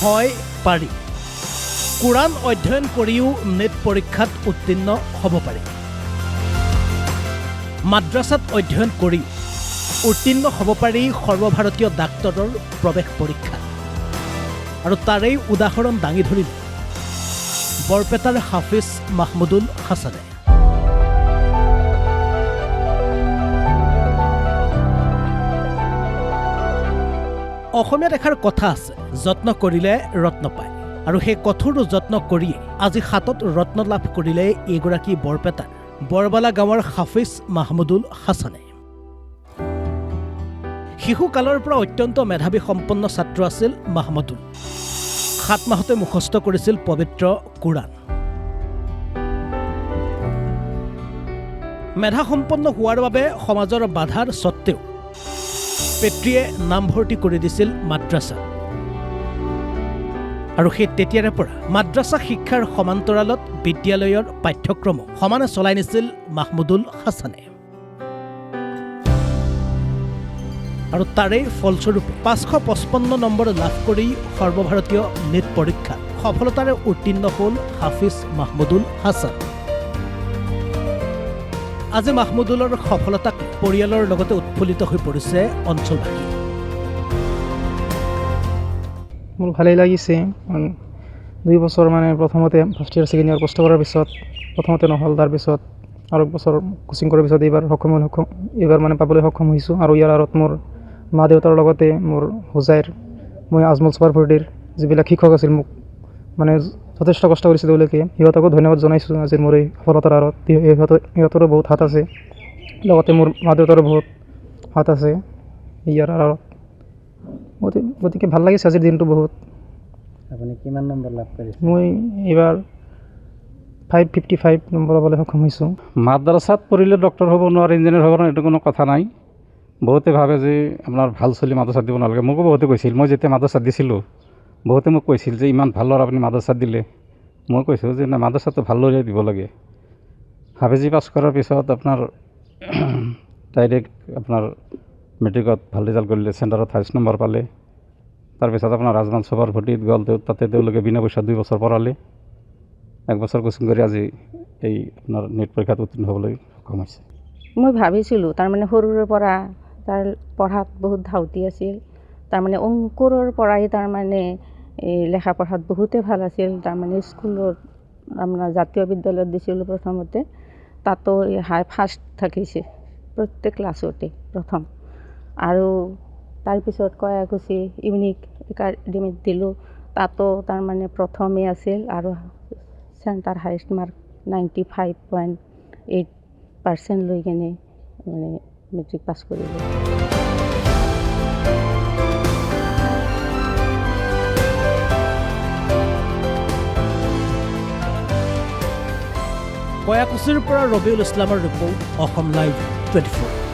হয় পাৰি কোৰাণ অধ্যয়ন কৰিও নেট পৰীক্ষাত উত্তীৰ্ণ হ'ব পাৰি মাদ্ৰাসাত অধ্যয়ন কৰি উত্তীৰ্ণ হ'ব পাৰি সৰ্বভাৰতীয় ডাক্তৰৰ প্ৰৱেশ পৰীক্ষা আৰু তাৰেই উদাহৰণ দাঙি ধৰিলে বৰপেটাৰ হাফিজ মাহমুদুল হাছানে অসমীয়াত এষাৰ কথা আছে যত্ন কৰিলে ৰত্ন পায় আৰু সেই কঠোৰ যত্ন কৰিয়ে আজি হাতত ৰত্ন লাভ কৰিলে এইগৰাকী বৰপেটাৰ বৰবালা গাঁৱৰ হাফিজ মাহমুদুল হাছানে শিশুকালৰ পৰা অত্যন্ত মেধাৱী সম্পন্ন ছাত্ৰ আছিল মাহমুদুল 7 মাহতে মুখস্থ কৰিছিল পবিত্ৰ কোৰাণ মেধা সম্পন্ন হোৱাৰ বাবে সমাজৰ বাধাৰ সত্ত্বেও পিতৃয়ে নামভৰ্তি কৰি দিছিল মাদ্ৰাসা আৰু সেই তেতিয়াৰে পৰা মাদ্ৰাসা শিক্ষাৰ সমান্তৰালত বিদ্যালয়ৰ পাঠ্যক্ৰম সমানে চলাই নিছিল মাহমুদুল হাছানে আৰু তাৰে ফলস্বৰূপে 555 নম্বৰ লাভ কৰি সৰ্বভাৰতীয় নেট পৰীক্ষাত সফলতাৰে উত্তীৰ্ণ হ'ল হাফিজ মাহমুদুল হাছান আজি মাহমুদুলৰ সফলতাক পৰিয়ালৰ লগতে উৎফুল্লিত হৈ পৰিছে অঞ্চলবাসী মোৰ ভালেই লাগিছে 2 বছৰ মানে প্ৰথমতে ফাৰ্ষ্ট ইয়াৰ ছেকেণ্ড ইয়াৰ কষ্ট কৰাৰ পিছত প্ৰথমতে নহ'ল তাৰ পিছত আৰু বছৰ কোচিং কৰাৰ পিছত এইবাৰ মানে পাবলৈ সক্ষম হৈছোঁ আৰু ইয়াৰ আঁৰত মোৰ মা দেউতাৰ লগতে মোৰ হোজাইৰ মই আজমল চুপাৰফৰ্টিৰ যিবিলাক শিক্ষক আছিল মোক মানে যথেষ্ট কষ্ট কৰিছে তেওঁলোকে সিহঁতকো ধন্যবাদ জনাইছোঁ আজিৰ মোৰ এই সফলতাৰ আঁৰত সিহঁতৰো বহুত হাত আছে লগতে মোৰ মা দেউতাৰো বহুত হাত আছে ইয়াৰ আঁৰত গতিকে ভাল লাগিছে আজিৰ দিনটো বহুত আপুনি কিমান নম্বৰ লাভ কৰিছে মই এইবাৰ 555 নম্বৰ পাবলৈ সক্ষম হৈছোঁ মাদ্ৰাসাত পঢ়িলে ডক্টৰ হ'ব নোৱাৰে ইঞ্জিনিয়াৰ হ'ব নোৱাৰে এইটো কোনো কথা নাই বহুতে ভাবে যে আপোনাৰ ভাল চলি মাদ্ৰাসাত দিব নালাগে মোকো বহুতে কৈছিল মই যেতিয়া মাদ্ৰাসাত দিছিলোঁ বহুতে মোক কৈছিল যে ইমান ভাল ল'ৰা আপুনি মাদ্ৰাসাত দিলে মই কৈছোঁ যে না মাদ্ৰাসাটো ভাল ল'ৰাই দিব লাগে হাফেজি পাছ কৰাৰ পিছত আপোনাৰ ডাইৰেক্ট আপোনাৰ মেট্ৰিকত ভাল ৰিজাল্ট কৰিলে চেণ্টাৰত 28 নম্বৰ পালে তাৰপিছত আপোনাৰ ৰাজমান চুপাৰফৰ্টিত গ'ল তাতে তেওঁলোকে বিনা পইচা 2 বছৰ পঢ়ালে 1 বছৰ কোচিং কৰি আজি এই আপোনাৰ নেট পৰীক্ষাত উত্তীৰ্ণ হ'বলৈ সক্ষম হৈছে মই ভাবিছিলোঁ তাৰমানে সৰুৰে পৰা তাৰ পঢ়াত বহুত ধাউতি আছিল তাৰমানে অংকুৰৰ পৰাই তাৰমানে লেখা পঢ়াত বহুতে ভাল আছিল তাৰমানে স্কুলত আপোনাৰ জাতীয় বিদ্যালয়ত দিছিলোঁ প্ৰথমতে তাতো ফাৰ্ষ্ট থাকিছে প্ৰত্যেক ক্লাছতে প্ৰথম আৰু তাৰপিছত কয়াকুছি ইউনিক একাডেমিত দিলোঁ তাতো তাৰমানে প্ৰথমেই আছিল আৰু চেণ্টাৰ হাইষ্ট মাৰ্ক 95.8% লৈ কিনে মানে মেট্ৰিক পাছ কৰিলোঁ কয়াকুছিৰ পৰা ৰবিউল ইছলামৰ ৰিপৰ্ট অসম লাইভ 24